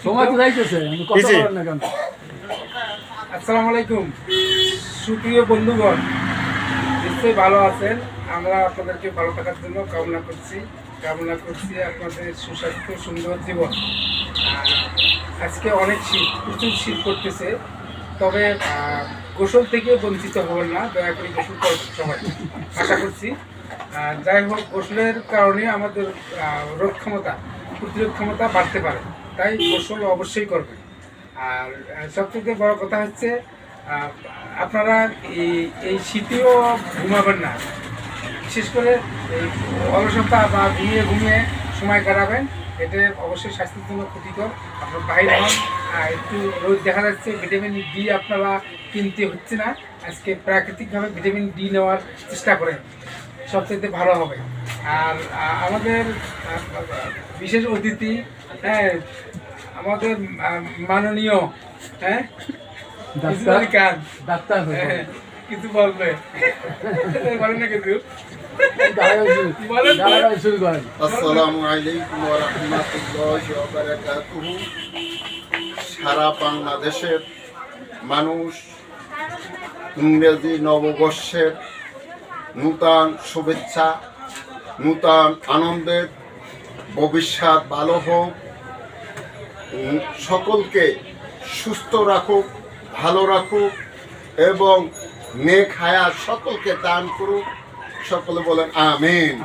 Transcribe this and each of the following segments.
সময় তো যাইতেছে, আমি কথা বলেন না কেন? আসসালামু আলাইকুম সুপ্রিয় বন্ধুগণ, নিশ্চয়ই ভালো আছেন। আমরা আপনাদেরকে ভালো থাকার জন্য কামনা করছি আপনাদের সুস্বাস্থ্য সুন্দর জীবন। আজকে অনেক শীত, প্রচুর শীত করতেছে, তবে গোসল থেকে বঞ্চিত হবেন না, দয়া করে গোসল করবেন সবাই, আশা করছি। যাই হোক, গোসলের কারণে আমাদের রোগ ক্ষমতা, প্রতিরোধ ক্ষমতা বাড়তে পারে, তাই গোসল অবশ্যই করবেন। আর সবথেকে বড় কথা হচ্ছে আপনারা এই শীতেও ঘুমাবেন না, বিশেষ করে এই অলসতা বা ঘুমিয়ে সময় কাটাবেন, এটা অবশ্যই স্বাস্থ্যের জন্য ক্ষতিকর। আপনার বাইরে হন, একটু রোদ দেখা যাচ্ছে, ভিটামিন ডি আপনারা কিনতে হচ্ছে না, আজকে প্রাকৃতিকভাবে ভিটামিন ডি নেওয়ার চেষ্টা করেন, সবচেয়ে ভালো হবে। আর আমাদের বিশেষ অতিথি, হ্যাঁ, আমাদের মাননীয়, হ্যাঁ, ডাক্তার কিছু বলবে, বলেন না কিছু। আসসালামু আলাইকুম ওয়া রাহমাতুল্লাহি ওয়া বারাকাতুহু। সারা বাংলাদেশের মানুষ ইংরেজি নববর্ষের নূতন শুভেচ্ছা, নূতন আনন্দের ভবিষ্যৎ ভালো হোক, সকলকে সুস্থ রাখুক, ভালো রাখুক এবং নেক হায়াত সকলকে দান করুক, সকলে বলেন আমিন।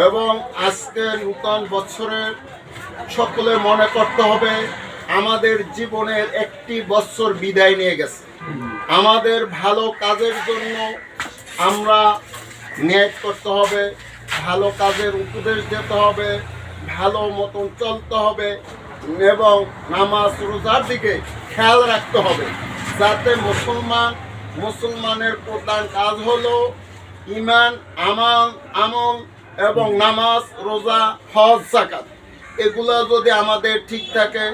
এবং আজকে নূতন বছরের সকলে মনে করতে হবে আমাদের জীবনের একটি বছর বিদায় নিয়ে গেছে। আমাদের ভালো কাজের জন্য আমরা নিয়ত করতে হবে, ভালো কাজের উপদেশ দিতে হবে, ভালো মতন চলতে হবে এবং নামাজ রোজার দিকে খেয়াল রাখতে হবে, যাতে মুসলমানের প্রধান কাজ হলো ঈমান, আমল এবং নামাজ, রোজা, হজ, যাকাত। এগুলো যদি আমাদের ঠিক থাকে,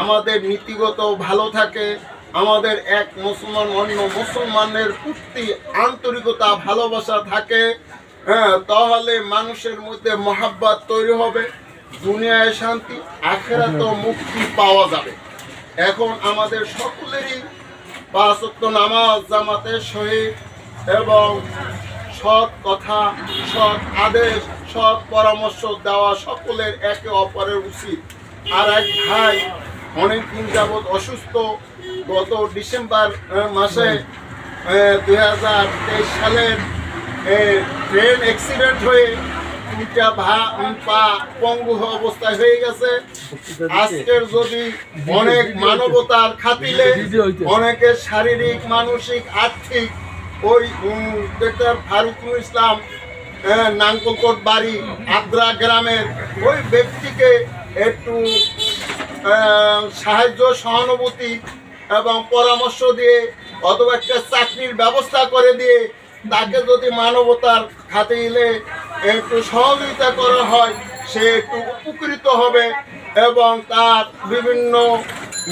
আমাদের নীতিগত ভালো থাকে, আমাদের এক মুসলমান অন্য মুসলমানের প্রতি আন্তরিকতা ভালোবাসা থাকে, তাহলে মানুষের মধ্যে মহাব্বত তৈরি হবে, দুনিয়ায় শান্তি, আখিরাতে মুক্তি পাওয়া যাবে। এখন আমাদের সকলেরই 5 ওয়াক্ত নামাজ জামাতের সহিত এবং সৎ কথা, সৎ আদেশ, সৎ পরামর্শ দেওয়া সকলের একে অপরের উচিত। আর এক ভাই অনেকদিন যাবৎ অসুস্থ, গত ডিসেম্বর মাসে 2023 সালের ট্রেন অ্যাক্সিডেন্ট হয়ে দুইটা পা পঙ্গু অবস্থায় হয়ে গেছে। আজকের যদি অনেক মানবতার খাতিলে অনেকের শারীরিক, মানসিক, আর্থিক, ওই ডাক্তার ফারুকুল ইসলাম নাঙ্গলকোট বাড়ি আদ্রা গ্রামের ওই ব্যক্তিকে একটু সাহায্য, সহানুভূতি এবং পরামর্শ দিয়ে অথবা একটা চাকরির ব্যবস্থা করে দিয়ে তাকে যদি মানবতার খাতিলে একটু সহযোগিতা করা হয়, সে একটু উপকৃত হবে এবং তার বিভিন্ন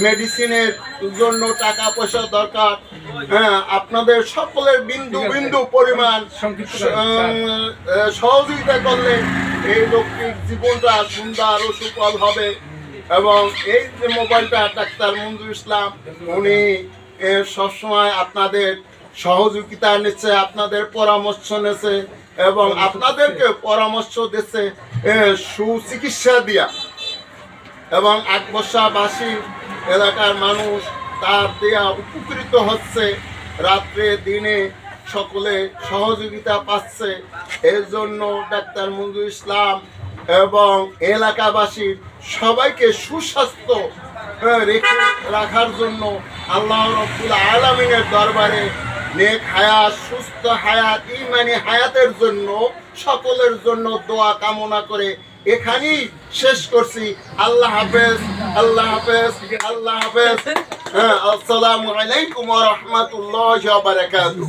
মেডিসিনের জন্য টাকা পয়সা দরকার। আপনাদের সকলের বিন্দু বিন্দু পরিমাণ সহযোগিতা করলে এই লোকটির জীবনটা সুন্দর ও সুফল হবে। এবং এই যে মোবাইলটা ডাক্তার মঞ্জুর ইসলাম, উনি সবসময় আপনাদের সহযোগিতা নিচ্ছে, আপনাদের পরামর্শ নিচ্ছে এবং আপনাদেরকে পরামর্শ দিচ্ছে সুচিকিৎসা দিয়া। এবং আকবর্ষাবাসী এলাকার মানুষ তার দেয়া উপকৃত হচ্ছে, রাত্রে দিনে সকলে সহযোগিতা পাচ্ছে। এর জন্য ডাক্তার মঞ্জুর ইসলাম এবং এলাকাবাসীর সবাইকে সুস্বাস্থ্য রেখে রাখার জন্য আল্লাহ রাব্বুল আলামিনের দরবারে নেক হায়াত, সুস্থ হায়াত, ঈমানি হায়াতের জন্য সকলের জন্য দোয়া কামনা করে এখানেই শেষ করছি। আল্লাহ হাফেজ, আল্লাহ হাফেজ, আল্লাহ হাফেজ। আসসালামু আলাইকুম ওয়া রাহমাতুল্লাহি ওয়া বারাকাতুহু।